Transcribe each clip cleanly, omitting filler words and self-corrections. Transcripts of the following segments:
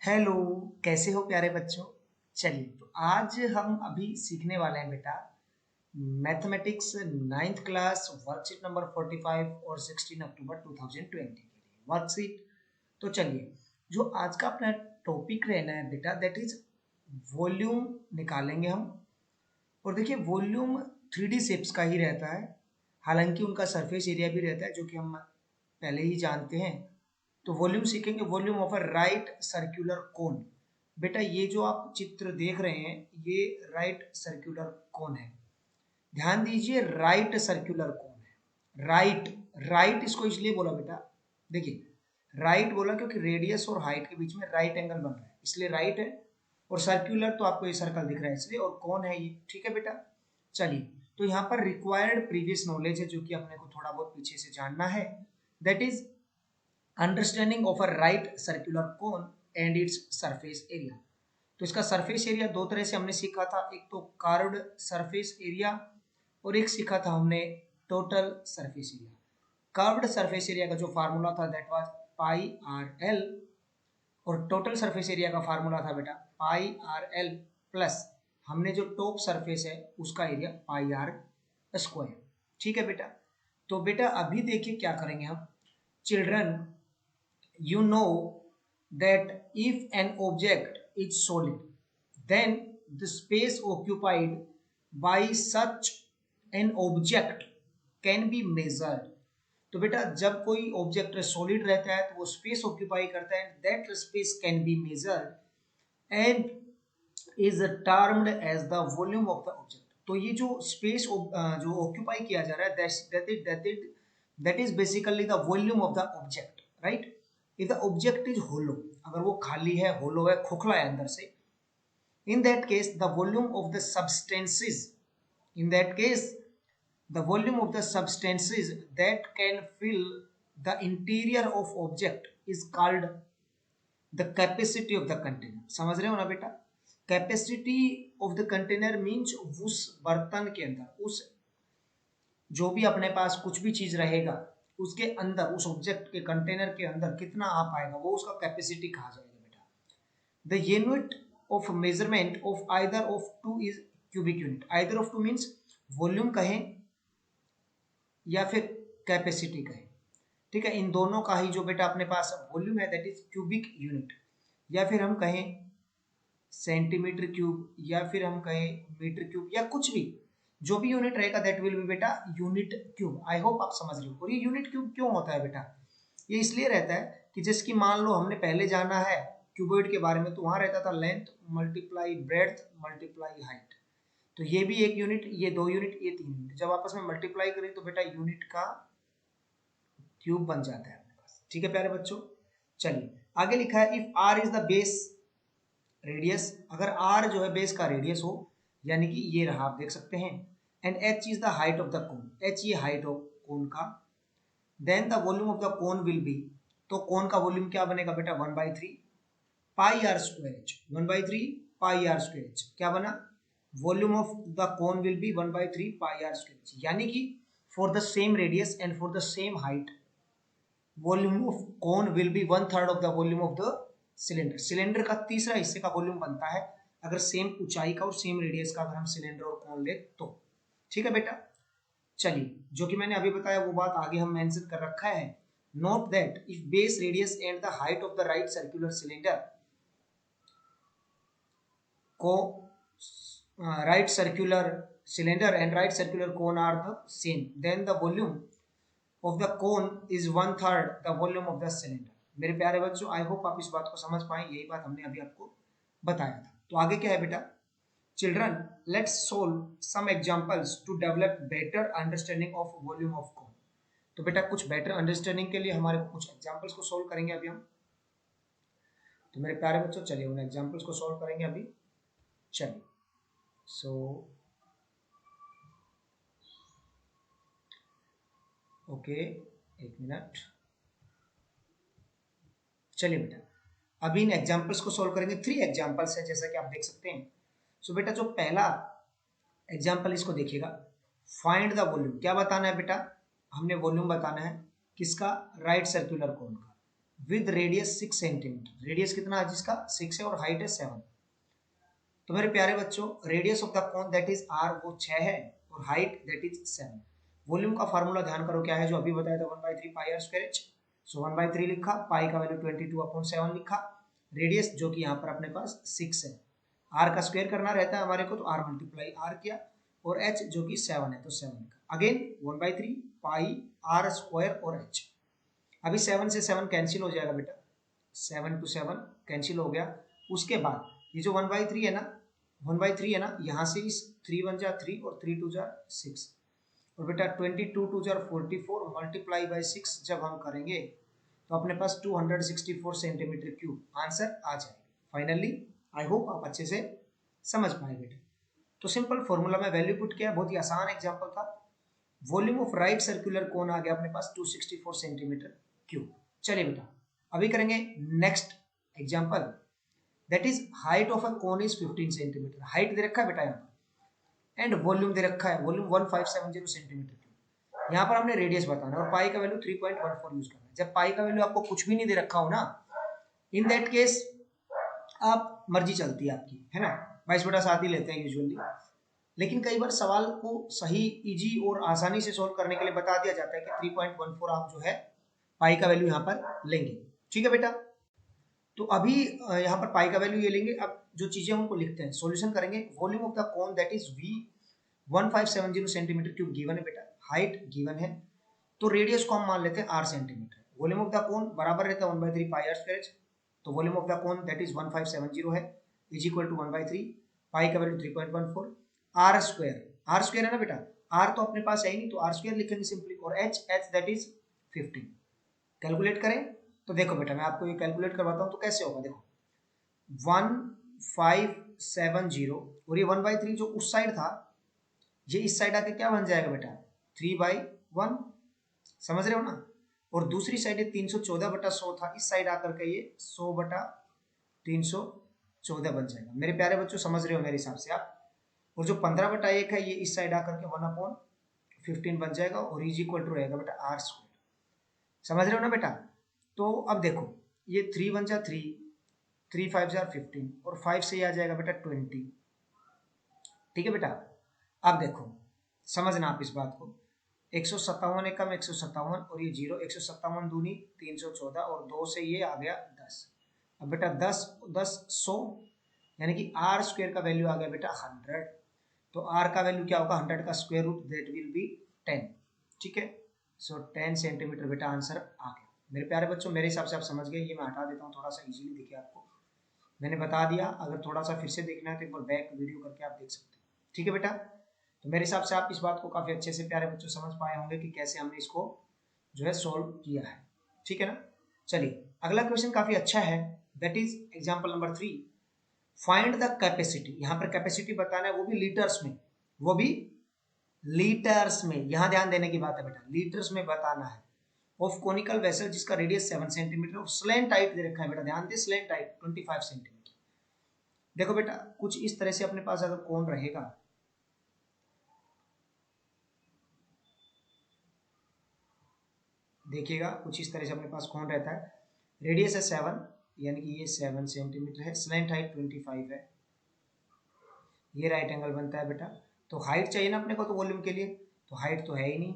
Hello, कैसे हो प्यारे बच्चों। चलिए तो आज हम अभी सीखने वाले हैं बेटा mathematics ninth class worksheet number 45 और 16 अक्टूबर 2020 के लिए वर्कशीट। तो चलिए जो आज का अपना टॉपिक रहना है बेटा दैट इज वॉल्यूम निकालेंगे हम। और देखिए वॉल्यूम 3D शेप्स का ही रहता है, हालांकि उनका सरफेस एरिया भी रहता है जो कि हम पहले ही जानते हैं। तो वॉल्यूम सीखेंगे, volume of a right circular कोन। बेटा ये जो आप चित्र देख रहे हैं ये राइट सर्कुलर कोन है। ध्यान दीजिए राइट सर्कुलर कोन है। राइट राइट इसको इसलिए बोला बेटा, देखिए राइट बोला क्योंकि रेडियस और हाइट के बीच में राइट एंगल बन रहा है इसलिए राइट है। और सर्कुलर तो आपको ये सर्कल दिख रहा है इसलिए, और कौन है ये, ठीक है बेटा। चलिए तो यहाँ पर रिक्वायर्ड प्रीवियस नॉलेज है जो कि अपने को थोड़ा बहुत पीछे से जानना है, that is understanding of a right circular cone and its surface area. तो इसका सरफेस एरिया दो तरह से हमने सीखा था, एक तो कार्व्ड सरफेस एरिया और एक सीखा था हमने total surface area. Curved surface area का जो फार्मूला था that was pi R L, और टोटल सरफेस एरिया का फार्मूला था बेटा पाई आर एल प्लस हमने जो टॉप सरफेस है उसका एरिया पाई आर स्क्वायर। ठीक है बेटा। तो बेटा अभी देखिए क्या करेंगे हम। Children, you know that if an object is solid, then the space occupied by such an object can be measured। तो बेटा जब कोई ऑब्जेक्ट सॉलिड रहता है तो वो स्पेस ऑक्यूपाई करता है, that space can be measured and is termed as the volume of the object. तो ये जो स्पेस जो ऑक्यूपाई किया जा रहा है that is basically the volume of the object, right. If the object is hollow, अगर वो खाली है, होलो है, खोखला है अंदर से, in that case the volume of the substances, in that case the volume of the substances that can fill the interior of object is called the capacity of the container। समझ रहे हो ना बेटा। Capacity of the container means उस बर्तन के अंदर, उस जो भी अपने पास कुछ भी चीज रहेगा उसके अंदर, उस ऑब्जेक्ट के कंटेनर के अंदर कितना आ पाएगा वो उसका कैपेसिटी कहा जाएगा बेटा। The unit of measurement of either of two is cubic unit. Either of two means volume कहें या फिर कैपेसिटी कहें, ठीक है। इन दोनों का ही जो बेटा अपने पास वॉल्यूम है दैट इज क्यूबिक यूनिट, या फिर हम कहें सेंटीमीटर क्यूब, या फिर हम कहें मीटर क्यूब, या कुछ भी जो भी यूनिट रहेगा दैट विल बी बेटा यूनिट क्यूब। आई होप आप समझ रहे हो। और ये यूनिट क्यूब क्यों होता है बेटा, ये इसलिए रहता है कि जैसे कि मान लो हमने पहले जाना है क्यूबॉइड के बारे में, तो वहां रहता था length multiply breadth multiply height. तो ये भी एक यूनिट, ये दो यूनिट, ये तीन यूनिट, जब आपस में मल्टीप्लाई करें तो बेटा यूनिट का क्यूब बन जाता है अपने पास। ठीक है प्यारे बच्चों। चलिए आगे लिखा है if R is the base radius, अगर आर जो है बेस का रेडियस हो, यानी कि ये रहा आप देख सकते हैं, and H is the height of the cone, H ये हाइट ऑफ कोन का, then the volume of the cone will be, तो कोन का वॉल्यूम क्या बनेगा बेटा 1/3 pi R square H. 1/3 pi R square H क्या बना, volume of the cone will be 1/3 pi R square H. यानी कि for the same radius and for the same height volume of cone will be 1/3 of the volume of the cylinder. Cylinder का तीसरा हिस्से का volume बनता है अगर same ऊंचाई का और सेम रेडियस का अगर हम सिलेंडर और कोन ले तो। ठीक है बेटा। चलिए जो कि मैंने अभी बताया वो बात आगे हम मेंशन कर रखा है। Note that if base radius and the height of the right circular cylinder को right circular cylinder and right circular cone are the same, then the volume of the cone is 1/3 the volume of the cylinder। मेरे प्यारे बच्चों I hope आप इस बात को समझ पाए, यही बात हमने अभी आपको बताया था। तो आगे क्या है बेटा, children let's solve some examples to develop better understanding of volume of cone. तो बेटा कुछ बेटर अंडरस्टैंडिंग के लिए हमारे कुछ एग्जांपल्स को सोल्व करेंगे अभी हम। तो मेरे प्यारे बच्चों चलिए उन एग्जांपल्स को सोल्व करेंगे अभी। चलिए सो ओके एक मिनट। चलिए बेटा अभी इन एग्जांपल्स को सॉल्व करेंगे। 3 एग्जांपल्स है जैसा कि आप देख सकते हैं। सो बेटा जो पहला एग्जांपल इसको देखिएगा, फाइंड द वॉल्यूम। क्या बताना है बेटा, हमने वॉल्यूम बताना है किसका, राइट सर्कुलर कोन का। With radius 6 centimetre. रेडियस कितना है जिसका 6 है और हाइट है 7। तो मेरे प्यारे बच्चों radius of the cone that is R वो 6 है और हाइट दैट इज 7। वॉल्यूम का फार्मूला ध्यान करो क्या है जो अभी बताया था 1/3 pi R square H. So 1/3 लिखा, पाई का वैल्यू 22/7 लिखा, रेडियस जो कि यहाँ पर अपने पास 6 है, आर का स्क्वायर करना रहता है हमारे को तो आर मल्टीप्लाई आर किया और एच जो कि 7 है तो 7 लिखा। अगेन 1/3 पाई आर स्क्वायर और एच। अभी 7 से 7 कैंसिल हो जाएगा बेटा, 7 to 7 कैंसिल हो गया। उसके बाद ये जो 1/3 है ना, 1/3 है ना, यहाँ से इस 3 1 जा 3 और 3 2 जा 6 और बेटा 22 2 जा 44 मल्टीप्लाई बाई 6 जब हम करेंगे तो अपने पास 264 सेंटीमीटर क्यूब आंसर आ जाएगा फाइनली। आई होप आप अच्छे से समझ पाए बेटा। तो सिंपल फॉर्मूला में वैल्यू पुट किया, बहुत ही आसान एग्जांपल था। Volume of right circular cone आ गया अपने पास 264 सेंटीमीटर क्यूब। चलिए बेटा अभी करेंगे next example, that is height of a cone is 15 centimetre. Height दे रखा है बेटा यहाँ पर एंड वॉल्यूम दे रखा है, वॉल्यूम 1570 सेंटीमीटर क्यूब। यहाँ पर हमने रेडियस बताना और पाई का वैल्यू 3.14 यूज करना है। जब पाई का वैल्यू आपको कुछ भी नहीं दे रखा हो ना, इन दैट केस आप मर्जी चलती है आपकी, है ना, 22/7 ही लेते हैं यूजुअली। लेकिन कई बार सवाल को सही इजी और आसानी से सोल्व करने के लिए बता दिया जाता है कि 3.14 आप जो है पाई का वैल्यू यहाँ पर लेंगे। ठीक है बेटा, तो अभी यहाँ पर पाई का वैल्यू ये लेंगे। अब जो चीजें उनको लिखते हैं, सॉल्यूशन करेंगे। Volume of the cone that is V 1570 centimetre cube given है बेटा, हाइट गिवन है, तो रेडियस को हम मान लेते हैं 8 centimetre. Volume of the cone बराबर रहता है 1/3 पाई आर स्क्वायर, तो volume of the cone that is 1570 है इज इक्वल टू 1/3 पाई का value 3.14 R square. R square है ना बेटा, आर तो अपने पास है ही नहीं तो आर स्क्वायर लिखेंगे सिंपली, और एच दैट इज 15। कैलकुलेट करें तो देखो बेटा मैं आपको ये कैलकुलेट करवाता हूँ तो कैसे होगा। देखो 1570 और ये 1/3 जो उस साइड था ये इस साइड आके क्या बन जाएगा बेटा 3/1, समझ रहे हो ना। और दूसरी साइड 314/100 था, इस साइड आकर के ये 100/314 बन जाएगा। मेरे प्यारे बच्चों समझ रहे हो मेरे हिसाब से आप। और जो 15/1 है ये इस साइड आकर के 1/15 बन जाएगा और इज इक्वल टू रहेगा बेटा आर स्क्वायर। समझ रहे हो ना बेटा। तो अब देखो ये 3 1 जा 3, 3 5 जा 15 और 5 से आ जाएगा बेटा 20। ठीक है बेटा, अब देखो समझना आप इस बात को, 157 एकम 157 और ये 0, 157 दूनी 314 और 2 से ये आ गया 10। अब बेटा 10 10 100 यानी कि आर स्क्वायर का वैल्यू आ गया बेटा 100। तो आर का वैल्यू क्या होगा 100 का square root that will be 10। ठीक है, सो 10 सेंटीमीटर बेटा आंसर आ गया। मेरे प्यारे बच्चों मेरे हिसाब से आप समझ गए, ये मैं हटा देता हूँ थोड़ा सा इजीली दिखे आपको, मैंने बता दिया। अगर थोड़ा सा फिर से देखना है तो एक बार बैक वीडियो करके आप देख सकते हैं। ठीक है बेटा, तो मेरे हिसाब से आप इस बात को काफी अच्छे से प्यारे बच्चों समझ पाए होंगे कि कैसे हमने इसको जो है सोल्व किया है। ठीक है ना। चलिए अगला क्वेश्चन काफी अच्छा है, that is example number 3, find the capacity. यहाँ पर कैपेसिटी बताना है, वो भी लीटर्स में, वो भी लीटर्स में, यहाँ ध्यान देने की बात है बेटा, लीटर्स में बताना है, ऑफ कोनिकल वेसल जिसका रेडियस 7 सेंटीमीटर और स्लैंट हाइट दे रखा है बेटा, ध्यान दे स्लैंट हाइट 25 सेंटीमीटर। देखो बेटा कुछ इस तरह से अपने पास अगर कोण रहेगा, देखिएगा कुछ इस तरह से अपने पास कोण रहता है, रेडियस है 7 यानी कि ये 7 सेंटीमीटर है, स्लैंट हाइट 25 है, ये राइट एंगल बनता है बेटा। तो हाइट चाहिए ना अपने को तो वॉल्यूम के लिए, तो हाइट तो है ही नहीं,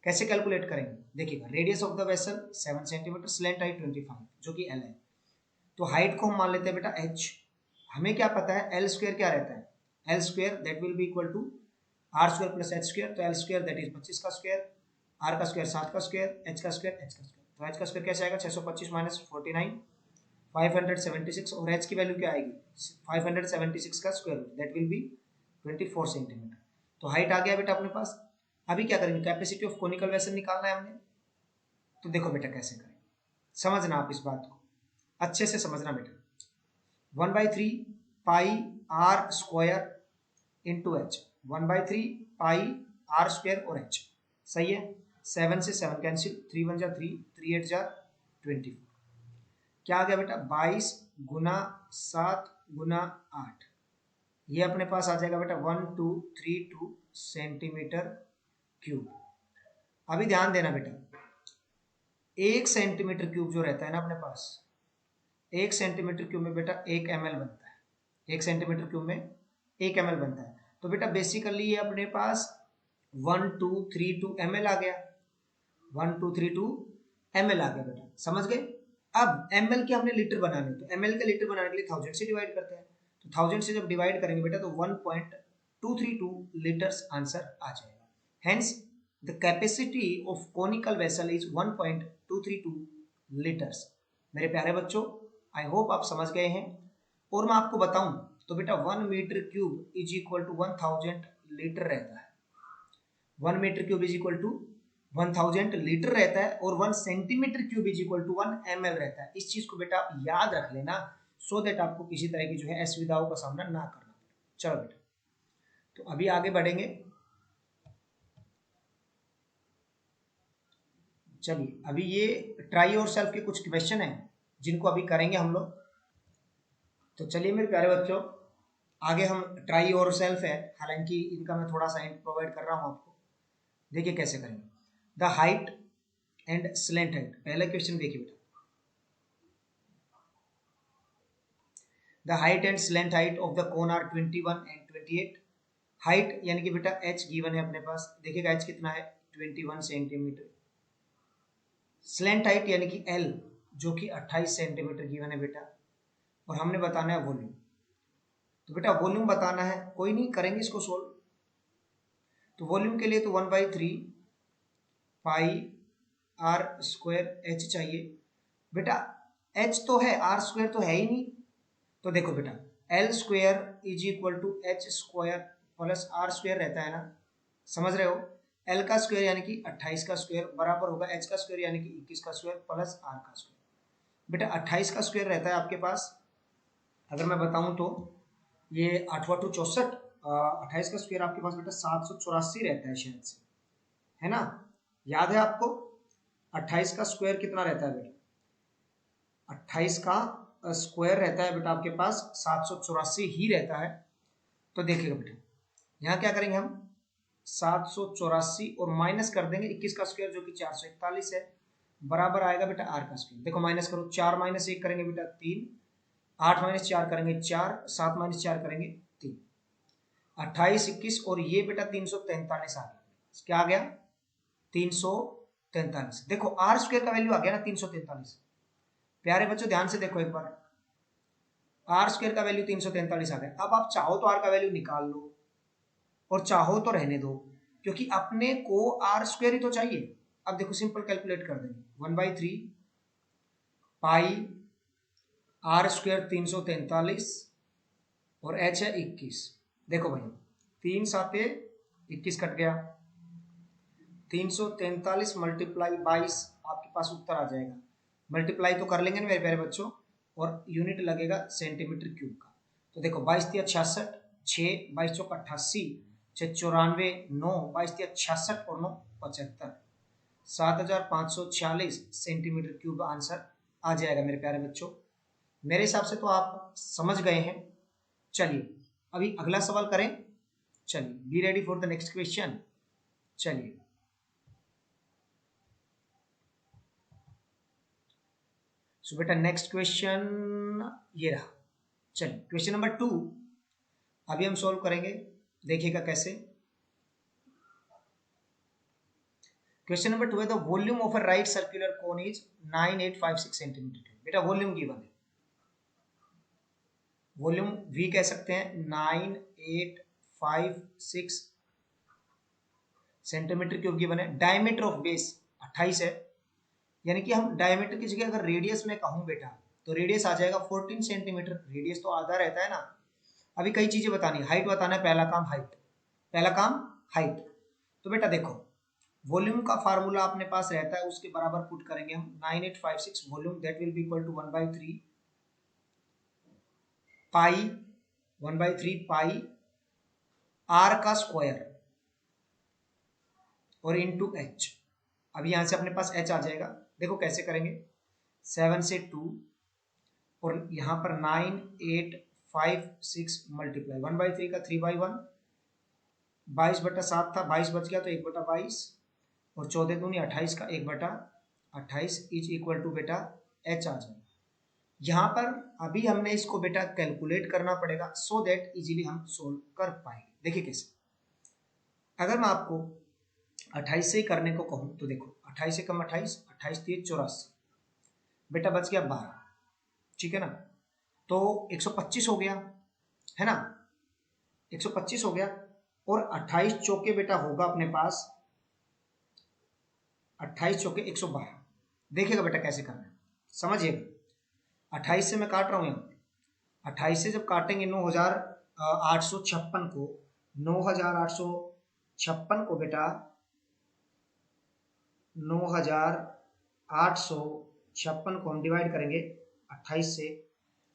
कैसे कैलकुलेट करेंगे। देखिएगा radius of the vessel 7 centimetre, slant height 25 जो कि एल है, तो हाइट को हम मान लेते हैं बेटा एच। हमें क्या पता है एल स्क्वायर क्या रहता है, L square that will be equal to R square plus H square, तो एल स्क्वायर दैट इज 25 का स्क्वायर, आर का स्क्वायर 7 का स्क्वायर, एच का स्क्वायर एच का स्क्वायर, तो एच का स्क्वायर कैसे आएगा 625 माइनस 49 576 और एच की वैल्यू क्या आएगी 576 का square root that will be 24 centimetre. तो हाइट आ गया बेटा अपने पास। अभी क्या करेंगे कैपेसिटी ऑफ कोनिकल वेसल निकालना है हमने, तो देखो बेटा कैसे करें, समझना आप इस बात को अच्छे से समझना बेटा। 1/3 pi R square into H, 1/3 pi R square और एच, सही है। 7 से 7 कैंसिल, 3 1 जा 3, 3 8 जा 24, क्या आ गया बेटा 22 गुना 7 गुना 8, ये अपने पास आ जाएगा बेटा 1232 सेंटीमीटर क्यूब। अभी ध्यान देना बेटा, 1 सेंटीमीटर क्यूब जो रहता है ना अपने पास, 1 सेंटीमीटर क्यूब में बेटा 1 ml बनता है। 1 सेंटीमीटर क्यूब में 1 ml बनता है। तो बेटा बेसिकली ये अपने पास 1232 ml आ गया, 1232 ml आ गया बेटा, समझ गए। अब ml के हमने लीटर बनाने, तो ml का लीटर बनाने के लिए 1000 से डिवाइड करते हैं, तो 1000 से जब डिवाइड करेंगे बेटा तो 1.232 लीटर्स आंसर आ जाएगा। Hence the capacity of conical vessel is 1.232 litres. मेरे प्यारे बच्चों, आई होप आप समझ गए हैं। और मैं आपको बताऊं तो बेटा 1 metre cube is equal to 1000 litre रहता है। 1 metre cube is equal to 1000 litre रहता है, और 1 centimetre cube is equal to 1 ml रहता है। इस चीज को बेटा आप याद रख लेना, सो दैट आपको किसी तरह की जो है असुविधाओं का सामना ना करना पड़े। चलो बेटा, तो अभी आगे बढ़ेंगे। चलिए, अभी ये ट्राई योर सेल्फ के कुछ क्वेश्चन हैं जिनको अभी करेंगे हम लोग। तो चलिए मेरे प्यारे बच्चों, आगे हम ट्राई योर सेल्फ है, हालांकि इनका मैं थोड़ा सा हिंट प्रोवाइड कर रहा हूँ आपको। देखिए कैसे करेंगे। The height and slant height, पहला क्वेश्चन देखिए बेटा। The height and slant height of the cone are 21 and 28। Height यानी कि बेटा h गिवन है अपने पास, देखिएगा h कितना है 21 सेंटीमीटर। स्लेंट हाइट यानी कि l जो कि 28 सेंटीमीटर गिवन है बेटा, और हमने बताना है वॉल्यूम। तो बेटा वॉल्यूम बताना है, कोई नहीं करेंगे इसको सोल्व। तो वॉल्यूम के लिए तो 1/3 पाई आर स्क्वायर एच चाहिए। बेटा एच तो है, आर स्क्वायर तो है ही नहीं। तो देखो बेटा L square is equal to H square plus R square रहता है ना, समझ रहे हो। एल का स्क्वायर यानी कि 28 का स्क्वायर बराबर होगा एच का स्क्वायर यानी कि 21 का स्क्वायर प्लस आर का स्क्वायर। बेटा 28 का स्क्वायर रहता है आपके पास, अगर मैं बताऊं तो ये 8×8 = 64, 28 का स्क्वायर आपके पास बेटा 784 रहता है शायद से, है ना। याद है आपको 28 का स्क्वायर कितना रहता है बेटा? 28 का स्क्वायर रहता है बेटा आपके पास 784 ही रहता है। तो देखिएगा बेटा यहाँ क्या करेंगे हम, 784 और माइनस कर देंगे 21 का स्क्वायर जो कि 441 है, बराबर आएगा बेटा आर का स्क्वायर। देखो माइनस करो, 4 - 1 करेंगे बेटा 3, 8 - 4 करेंगे 4, 7 - 4 करेंगे 3, 28, 21 और ये बेटा 343 आ गया। क्या आ गया? 343। देखो आर स्क्वायर का वैल्यू आ गया ना 343। प्यारे बच्चों ध्यान से देखो एक बार, आर स्क्वायर का वैल्यू 343 आ गया। अब आप चाहो तो आर का वैल्यू निकाल लो और चाहो तो रहने दो, क्योंकि अपने को आर स्क्वायर ही तो चाहिए। अब देखो सिंपल कैलकुलेट कर देंगे, 1/3 पाई आर स्क्वायर 343 और एच है 21। देखो भैया 3 साते 21 कट गया, 343 मल्टीप्लाई 22 आपके पास उत्तर आ जाएगा। मल्टीप्लाई तो कर लेंगे ना मेरे प्यारे बच्चों, और यूनिट लगेगा सेंटीमीटर क्यूब का। तो देखो 22 × 66, 6, 22 × 88, 6 × 94, 9, 22 × 66 और 9 75, 7546 सेंटीमीटर क्यूब आंसर आ जाएगा मेरे प्यारे बच्चों। मेरे हिसाब से तो आप समझ गए हैं। चलिए अभी अगला सवाल करें। चलिए be ready for the next question. चलिए सो बेटा नेक्स्ट क्वेश्चन ये रहा। चलिए क्वेश्चन नंबर 2 अभी हम सॉल्व करेंगे, देखिएगा कैसे। क्वेश्चन नंबर 2 है the volume of a right circular cone is 9856 centimetre. बेटा वॉल्यूम गिवन है, वॉल्यूम वी कह सकते हैं 9856 सेंटीमीटर क्यूब गिवन है। डायमीटर ऑफ बेस 28 है, यानी कि हम डायमीटर की जगह अगर रेडियस में कहूं बेटा तो रेडियस आ जाएगा 14 सेंटीमीटर। रेडियस तो आधा रहता है ना। अभी कई चीजें बतानी, हाइट बताना है, पहला काम हाइट, पहला काम हाइट। तो बेटा देखो वॉल्यूम का फार्मूला अपने पास रहता है, उसके बराबर पुट करेंगे हम 9856 volume, that will be equal to 1/3 pi 1/3 pi R का स्क्वायर और इनटू एच। अब यहां से अपने पास एच आ जाएगा। देखो कैसे करेंगे, 7 से 2 और यहाँ पर 9856 मल्टीप्लाई 1/3 का 3/1, 22/7 था, 22 बच गया तो 1/22 और 14 दूनी 28 का 1/4 28 इज इक्वल टू बेटा h आ जाएगा। यहाँ पर अभी हमने इसको बेटा कैलकुलेट करना पड़ेगा सो दैट इजीली हम सोल्व कर पाएंगे। देखिए कैसे, अगर मैं आपको 28 से ही करने को कहूँ तो देखो 28 से कम 28, 28 3 84, बेटा बच गया 12, ठीक है ना। तो 125 हो गया, है ना, 125 हो गया। और 28 चौके बेटा होगा अपने पास 28 चौके 112। देखिएगा बेटा कैसे करना है, समझिएगा। 28 से मैं काट रहा हूँ यहाँ पे, 28 से जब काटेंगे 9856 को, 9856 को बेटा 9856 को हम डिवाइड करेंगे 28 से,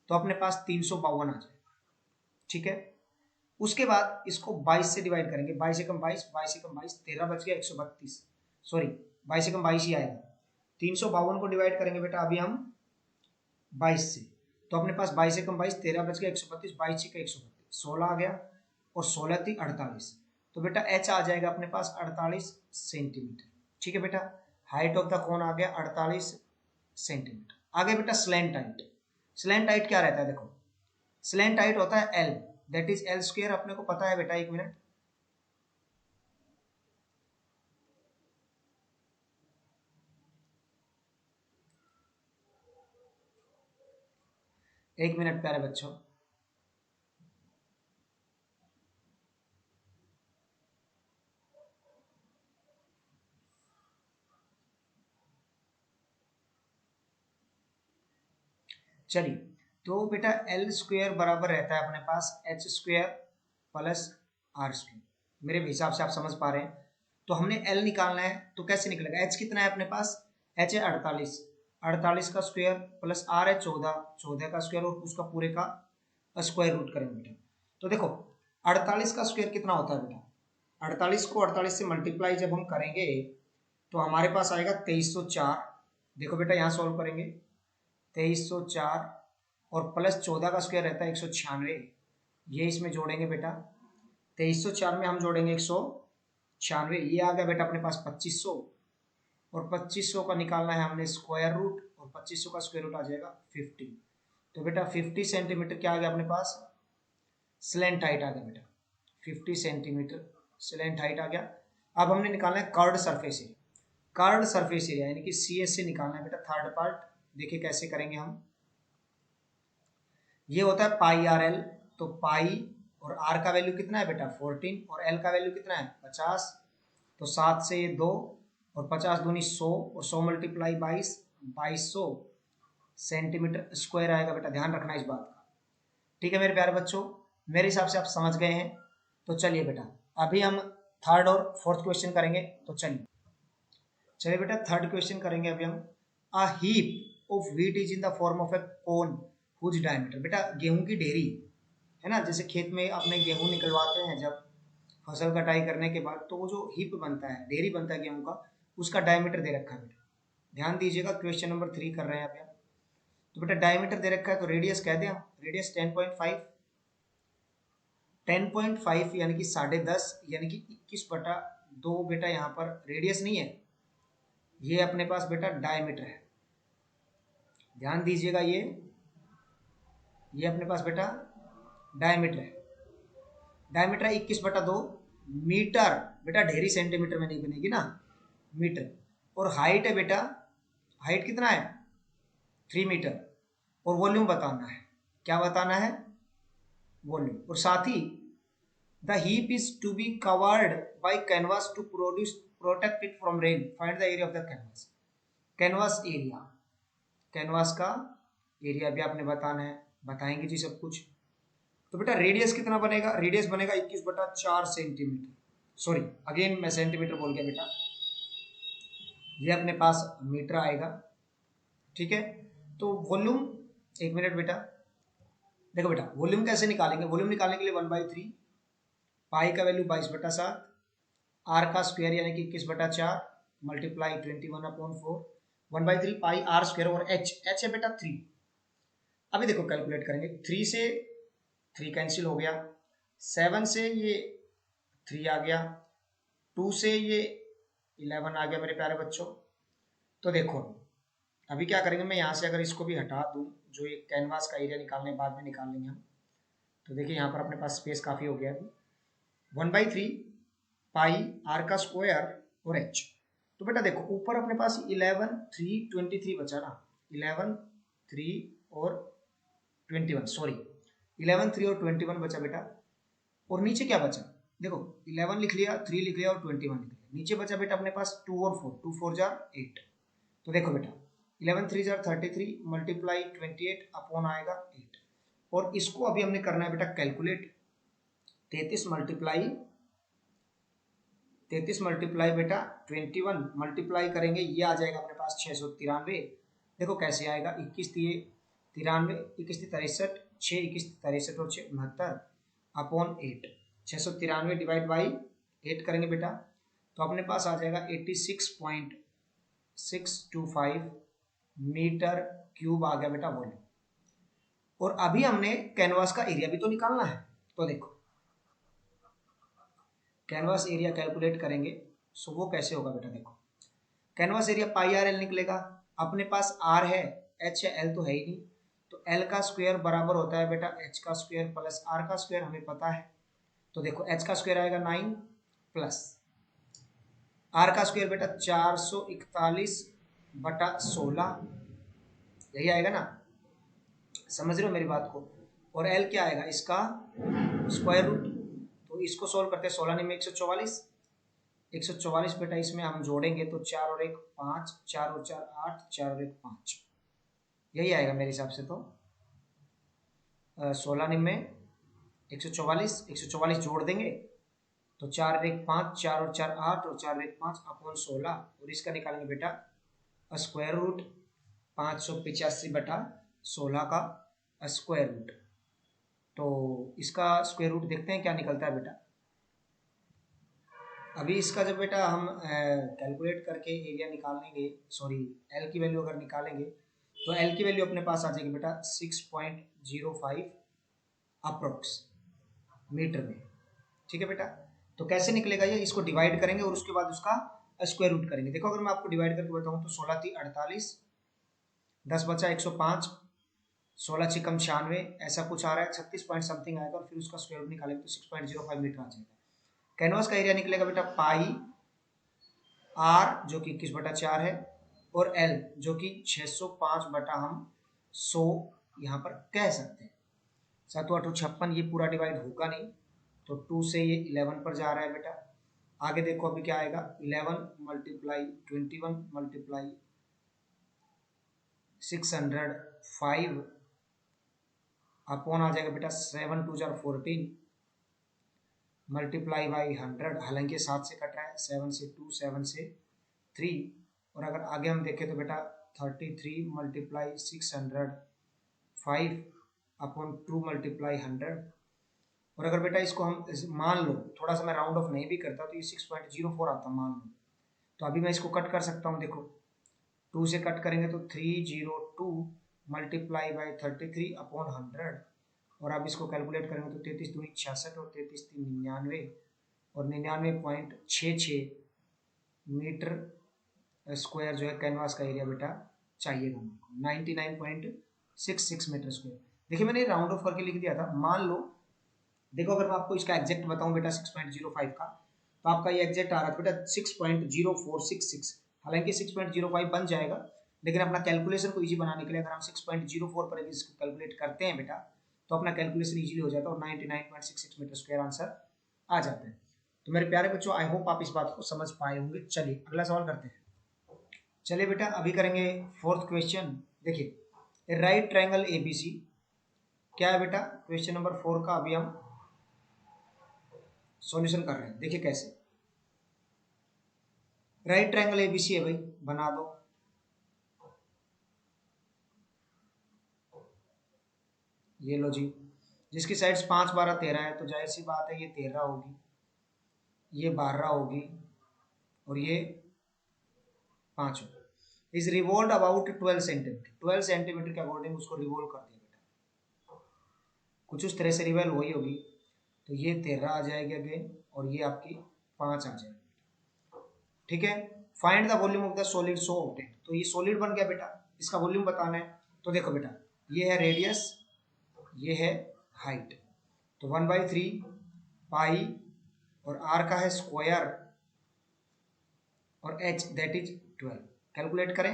तो अपने पास 352 आ जाएगा, ठीक है। उसके बाद इसको 22 से डिवाइड करेंगे, 22 से कम 22, 22 से कम 22, 13 बच गया 132, सॉरी 22 से कम 22 ही आएगा। 352 को डिवाइड करेंगे बेटा अभी हम 22 से, तो अपने पास 22 से कम 22, 13 बच गया 132, 22 का 132, 16 आ गया और 16 थी 48, तो बेटा h आ जाएगा अपने पास 48 सेंटीमीटर, ठीक है बेटा। हाइट ऑफ द कोन आ गया 48 सेंटीमीटर। आगे बेटा स्लैंट हाइट, स्लैंट हाइट क्या रहता है, देखो स्लैंट हाइट होता है L, that is L square, अपने को पता है बेटा। एक मिनट, एक मिनट प्यारे बच्चों। चलिए, तो बेटा एल स्क्वायर बराबर रहता है अपने पास H square plus R square. मेरे हिसाब से आप समझ पा रहे हैं। तो हमने एल निकालना है, तो कैसे निकलेगा, एच कितना है अपने पास, एच है 48, 48 का स्क्वायर प्लस आर है 14, 14 का स्क्वायर और उसका पूरे का स्क्वायर रूट करेंगे बेटा। तो देखो 48 का स्क्वायर कितना होता है बेटा, 48 को 48 से मल्टीप्लाई जब हम करेंगे तो हमारे पास आएगा 2304। देखो बेटा यहाँ सॉल्व करेंगे, 2304 और प्लस 14 का स्क्वायर रहता है 196, ये इसमें जोड़ेंगे बेटा। 2304 में हम जोड़ेंगे 196, ये आ गया बेटा अपने पास 2500, और 2500 का निकालना है हमने स्क्वायर रूट, और 2500 का स्क्वायर रूट आ जाएगा 50। तो बेटा 50 सेंटीमीटर क्या आ गया अपने पास, स्लैंट हाइट आ गया बेटा, 50 सेंटीमीटर स्लैंट हाइट आ गया। अब हमने निकालना है curved surface area, curved surface area यानी कि CS से निकालना है बेटा थर्ड पार्ट। देखिए कैसे करेंगे हम, ये होता है पाई आर एल, तो पाई और आर का वैल्यू कितना है बेटा 14, और एल का वैल्यू कितना है 50, तो 7 से ये 2 और 50 दूनी 100, और 100 मल्टीप्लाई 22, 2200 सेंटीमीटर स्क्वायर आएगा बेटा, ध्यान रखना इस बात का, ठीक है मेरे प्यारे बच्चों। मेरे हिसाब से आप समझ गए हैं। तो चलिए बेटा अभी हम थर्ड और फोर्थ क्वेश्चन करेंगे, तो चलिए चलिए बेटा थर्ड क्वेश्चन करेंगे अभी हम। A heap of wheat is in the form of a cone whose diameter, बेटा गेहूं की ढेरी है ना, जैसे खेत में अपने गेहूं निकलवाते हैं जब फसल कटाई करने के बाद, तो वो जो हीप बनता है, ढेरी बनता है गेहूं का, उसका डायमीटर दे रखा है बेटा। ध्यान दीजिएगा, क्वेश्चन नंबर 3 कर रहे हैं अभी हम। तो बेटा डायमीटर दे रखा है, तो रेडियस कह दें हम, रेडियस 10.5, 10.5 यानी कि 10.5 यानी कि 21/2 बेटा, यहाँ पर रेडियस नहीं है, ये अपने पास बेटा डायमीटर है। ध्यान दीजिएगा, ये अपने पास बेटा डायमीटर है, डायमीटर है 21/2 मीटर, बेटा ढेरी सेंटीमीटर में नहीं बनेगी ना, मीटर। और हाइट है बेटा, हाइट कितना है 3 मीटर, और वॉल्यूम बताना है, क्या बताना है, वॉल्यूम। और साथ ही the heap is to be covered by canvas to produce protect it from rain, find the area of the canvas. Canvas area, canvas का एरिया भी आपने बताना है, बताएंगे जी सब कुछ। तो बेटा रेडियस कितना बनेगा, रेडियस बनेगा 21/4 सेंटीमीटर, सॉरी अगेन मैं सेंटीमीटर बोल गया बेटा, ये अपने पास मीटर आएगा, ठीक है। तो वॉल्यूम, एक मिनट बेटा, देखो बेटा वॉल्यूम कैसे निकालेंगे, वॉल्यूम निकालने के लिए 1/3, पाई का वैल्यू 22/7, आर का स्क्वायर यानी कि 21/4 मल्टीप्लाई 21/4, 1/3 पाई आर स्क्वायर, और एच है बेटा 3। अभी देखो कैलकुलेट करेंगे, 3 से 3 कैंसिल हो गया, 7 से ये 3 आ गया, 2 से ये 11 आ गया मेरे प्यारे बच्चों, तो देखो अभी क्या करेंगे, मैं यहाँ से अगर इसको भी हटा दूँ, जो ये कैनवास का एरिया निकालने बाद में निकाल लेंगे हम। तो देखिए यहाँ पर अपने पास स्पेस काफ़ी हो गया अभी। 1/3 पाई आर का स्क्वायर और एच। तो बेटा देखो ऊपर अपने पास 11 3 23 बचा ना, 11 3 और 21, सॉरी 11 3 और 21 बचा बेटा। और नीचे क्या बचा, देखो 11 लिख लिया, 3 लिख लिया और 21 लिख लिया। नीचे बचा बेटा अपने पास 2 और 4, 2 4 जार 8। तो देखो बेटा 11 3 जार 33 मल्टीप्लाई 28 अपॉन आएगा 8। और इसको अभी हमने करना है बेटा कैलकुलेट। 33 मल्टीप्लाई बेटा 21 मल्टीप्लाई करेंगे, ये आ जाएगा अपने पास 693। देखो कैसे आएगा, 21 दिए 93, 21 63, 6 21 63 और 6 69 अपॉन 8। 693 डिवाइड बाई 8 करेंगे बेटा, तो अपने पास आ जाएगा 86.625 मीटर क्यूब आ गया बेटा वॉल्यूम। और अभी हमने कैनवास का एरिया भी तो निकालना है। तो देखो कैनवास एरिया कैलकुलेट करेंगे, सो वो कैसे होगा बेटा, देखो canvas area pi R L निकलेगा। अपने पास आर है, एच है, एल तो है ही नहीं। तो एल का स्क्वायर बराबर होता है बेटा एच का स्क्वायर प्लस आर का स्क्वायर, हमें पता है। तो देखो एच का स्क्वायर आएगा 9 प्लस आर का स्क्वायर बेटा 441/16, यही आएगा ना, समझ रहे हो मेरी बात को। और एल क्या आएगा, इसका स्क्वायर रूट। तो इसको सोल्व करते हैं, 16 में 144, 144 बेटा इसमें हम जोड़ेंगे तो 4 और 1 5, 4 और 4 8, 4 और 1 5, यही आएगा मेरे हिसाब से। तो 16 में 144 जोड़ देंगे तो 4 और 1 5, 4 और 4 8 और 4 और 1 5 अपॉन 16। और इसका निकालेंगे बेटा स्क्वायर रूट 585/16 का स्क्वायर रूट। तो इसका स्क्वायर रूट देखते हैं क्या निकलता है बेटा। अभी इसका जब बेटा हम कैलकुलेट करके एरिया निकालेंगे, सॉरी एल की वैल्यू अगर निकालेंगे, तो एल की वैल्यू अपने पास आ जाएगी बेटा 6.05 अप्रोक्स मीटर में। ठीक है बेटा, तो कैसे निकलेगा ये, इसको डिवाइड करेंगे और उसके बाद उसका स्क्वायर रूट करेंगे। देखो अगर मैं आपको डिवाइड करके बताऊं तो 16 3 48, 10 बचा 105, 16 6 96, ऐसा कुछ आ रहा है, 36 पॉइंट समथिंग आएगा। और फिर उसका स्क्वायर रूट निकालेंगे तो 6.05 मीटर आ जाएगा। कैनवास का एरिया निकलेगा बेटा पाई आर जो कि 21/4 है, और एल जो कि 605 हम 100 यहाँ पर कह सकते हैं। 7 8 56, ये पूरा डिवाइड होगा नहीं, तो 2 से ये 11 पर जा रहा है बेटा। आगे देखो अभी क्या आएगा, 11 मल्टीप्लाई 21 मल्टीप्लाई 605 अपॉन आ जाएगा बेटा 7 2 जार 14 मल्टीप्लाई बाई 100। हालांकि 7 से कट रहा है, 7 से 2, 7 से 3। और अगर आगे हम देखें तो बेटा 33 मल्टीप्लाई 605 अपॉन 2 मल्टीप्लाई 100। और अगर बेटा इसको हम मान लो, थोड़ा सा मैं राउंड ऑफ नहीं भी करता तो ये 6.04 आता मान लो। तो अभी मैं इसको कट कर सकता हूँ, देखो 2 से कट करेंगे तो 302 मल्टीप्लाई बाई 33 अपॉन 100। और अब इसको कैलकुलेट करेंगे तो 33 दूनी 66 और 33 3 99 और 99.66 मीटर स्क्वायर जो है कैनवास का एरिया बेटा चाहिएगा हमको, 99.66 मीटर स्क्वायर। देखिए मैंने राउंड ऑफ करके लिख दिया था, मान लो। देखो अगर मैं आपको इसका एग्जैक्ट बताऊं बेटा 6.05 का, तो आपका ये एग्जैक्ट आ रहा था बेटा 6.0466। हालांकि 6.05 बन जाएगा, लेकिन अपना कैलकुलेशन को इजी बनाने के लिए अगर हम 6.04 पर इसको कैलकुलेट करते हैं बेटा, तो अपना कैलकुलेशन इजीली हो जाता है और 99.66 मीटर स्क्वायर आंसर आ जाता है। तो मेरे प्यारे बच्चों, आई होप आप इस बात को समझ पाए होंगे। चलिए अगला सवाल करते हैं। चलिए बेटा अभी करेंगे 4th क्वेश्चन। देखिए राइट ट्रायंगल एबीसी क्या है बेटा, क्वेश्चन नंबर 4 का अभी हम सॉल्यूशन कर रहे हैं। देखिए कैसे, राइट ट्रायंगल एबीसी है भाई, बना दो। ये लो जी, जिसकी साइड्स 5 12 13 है, तो जाहिर सी बात है ये 13 होगी, ये 12 होगी और ये 5 होगी। Is revolve about 12 centimetre, 12 centimetre के अकॉर्डिंग उसको रिवॉल्व कर दिया बेटा, कुछ उस तरह से रिवॉल्व वही होगी। तो ये 13 आ जाएगी अगेन और ये आपकी 5 आ जाएगी। ठीक है, find the volume of the solid so obtain. तो ये सॉलिड बन गया बेटा, इसका वॉल्यूम बताना है। तो देखो बेटा, ये है रेडियस, ये है हाइट, तो 1/3 पाई और r का है स्क्वायर और h दैट इज 12। कैलकुलेट करें,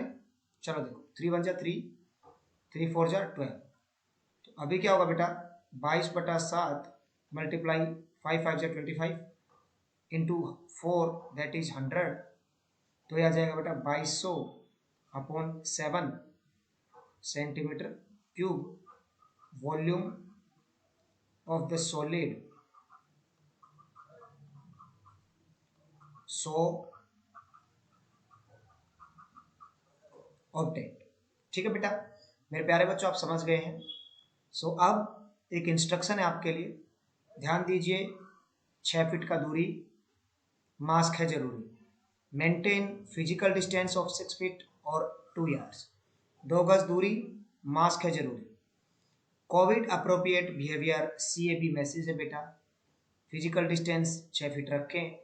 चलो देखो 3 1 जा 3, 3 4 जा 12। तो अभी क्या होगा बेटा, 22/7 मल्टीप्लाई 5 5 जा 25 इंटू 4 दैट इज 100। तो यह आ जाएगा बेटा 2200 upon 7 centimetre cube volume of the solid so obtained. ठीक है बेटा, मेरे प्यारे बच्चों, आप समझ गए हैं। सो अब एक इंस्ट्रक्शन है आपके लिए, ध्यान दीजिए। 6 फीट का दूरी, मास्क है जरूरी, maintain physical distance of 6 feet और 2 यार्ड्स, 2 गज दूरी, मास्क है जरूरी, Covid appropriate behaviour CAB message है बेटा, फिजिकल डिस्टेंस 6 फीट रखें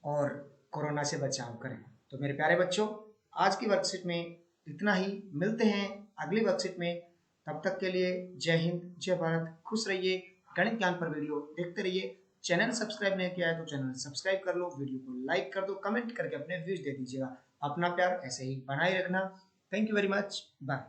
और कोरोना से बचाव करें। तो मेरे प्यारे बच्चों, आज की वर्कशीट में इतना ही, मिलते हैं अगली वर्कशीट में। तब तक के लिए जय हिंद, जय भारत, खुश रहिए। गणित ज्ञान पर वीडियो देखते रहिए। चैनल सब्सक्राइब नहीं किया है तो चैनल सब्सक्राइब कर लो, वीडियो को लाइक कर दो, कमेंट करके अपने व्यूज दे दीजिएगा। अपना प्यार ऐसे ही बनाए रखना। Thank you very much, bye.